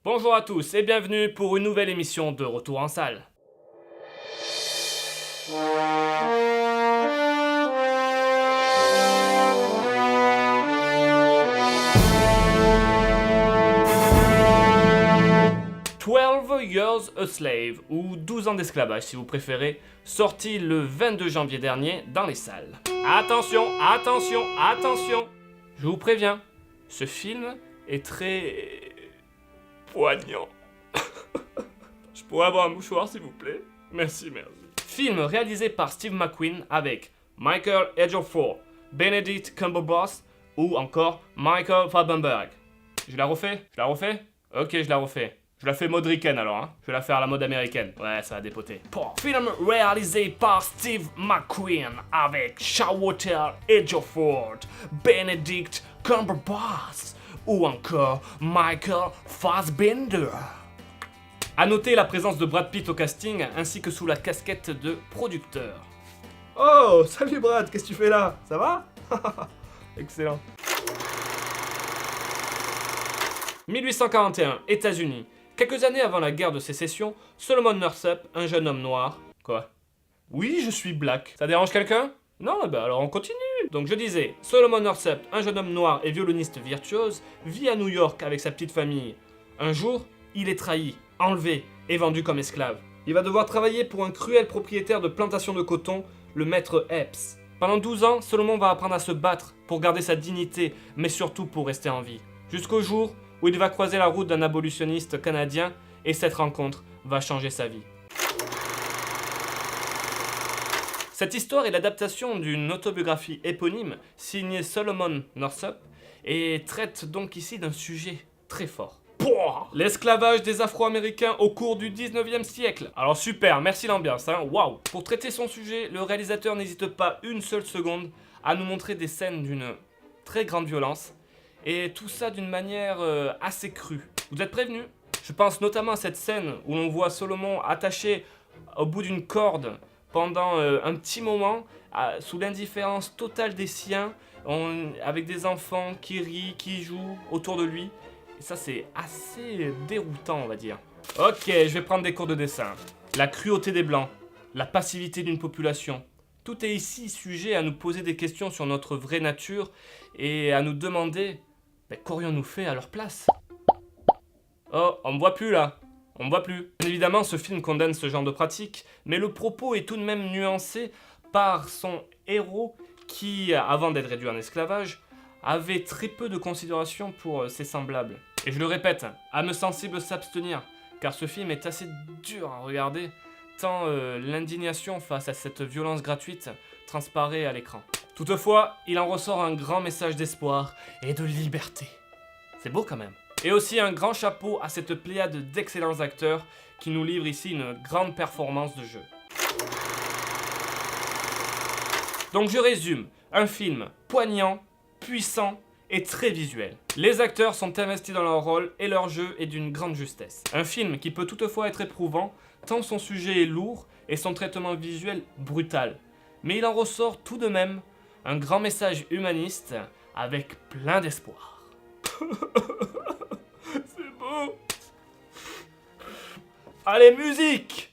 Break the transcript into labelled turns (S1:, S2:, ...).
S1: Bonjour à tous et bienvenue pour une nouvelle émission de Retour en salle. « 12 Years a Slave » ou 12 ans d'esclavage si vous préférez, sorti le 22 janvier dernier dans les salles. Attention, attention, attention! Je vous préviens, ce film est très... poignant. Je pourrais avoir un mouchoir s'il vous plaît? Merci, merci. Film réalisé par Steve McQueen avec Michael Ejiofor, Benedict Cumberbatch ou encore Michael Fassbender. Je la refais? Je la refais? Ok, je la refais. Je la fais mode ricaine alors, hein. Je vais la faire à la mode américaine. Ouais, ça va dépoter. Film réalisé par Steve McQueen avec Chiwetel Ejiofor, Benedict Cumberbatch ou encore Michael Fassbender. A noter la présence de Brad Pitt au casting ainsi que sous la casquette de producteur.
S2: Oh, salut Brad, qu'est-ce que tu fais là? Ça va? Excellent.
S1: 1841, États-Unis. Quelques années avant la guerre de sécession, Solomon Northup, un jeune homme noir... Quoi? Oui, je suis black. Ça dérange quelqu'un? Non, bah alors on continue. Donc je disais, Solomon Northup, un jeune homme noir et violoniste virtuose, vit à New York avec sa petite famille. Un jour, il est trahi, enlevé et vendu comme esclave. Il va devoir travailler pour un cruel propriétaire de plantation de coton, le maître Epps. Pendant 12 ans, Solomon va apprendre à se battre pour garder sa dignité, mais surtout pour rester en vie. Jusqu'au jour où il va croiser la route d'un abolitionniste canadien et cette rencontre va changer sa vie. Cette histoire est l'adaptation d'une autobiographie éponyme signée Solomon Northup et traite donc ici d'un sujet très fort. L'esclavage des Afro-Américains au cours du 19e siècle. Alors super, merci l'ambiance, hein, waouh. Pour traiter son sujet, le réalisateur n'hésite pas une seule seconde à nous montrer des scènes d'une très grande violence et tout ça d'une manière assez crue. Vous êtes prévenus? Je pense notamment à cette scène où l'on voit Solomon attaché au bout d'une corde pendant un petit moment, sous l'indifférence totale des siens, avec des enfants qui rient, qui jouent autour de lui. Et ça, c'est assez déroutant, on va dire. Ok, je vais prendre des cours de dessin. La cruauté des Blancs, la passivité d'une population. Tout est ici sujet à nous poser des questions sur notre vraie nature et à nous demander qu'aurions-nous fait à leur place? Oh, on me voit plus là. On me voit plus. Bien évidemment, ce film condamne ce genre de pratique, mais le propos est tout de même nuancé par son héros qui, avant d'être réduit en esclavage, avait très peu de considération pour ses semblables. Et je le répète, âme sensible s'abstenir, car ce film est assez dur à regarder, tant l'indignation face à cette violence gratuite transparaît à l'écran. Toutefois, il en ressort un grand message d'espoir et de liberté. C'est beau quand même. Et aussi un grand chapeau à cette pléiade d'excellents acteurs qui nous livrent ici une grande performance de jeu. Donc je résume, un film poignant, puissant et très visuel. Les acteurs sont investis dans leur rôle et leur jeu est d'une grande justesse. Un film qui peut toutefois être éprouvant, tant son sujet est lourd et son traitement visuel brutal. Mais il en ressort tout de même un grand message humaniste avec plein d'espoir. C'est beau. Allez, musique!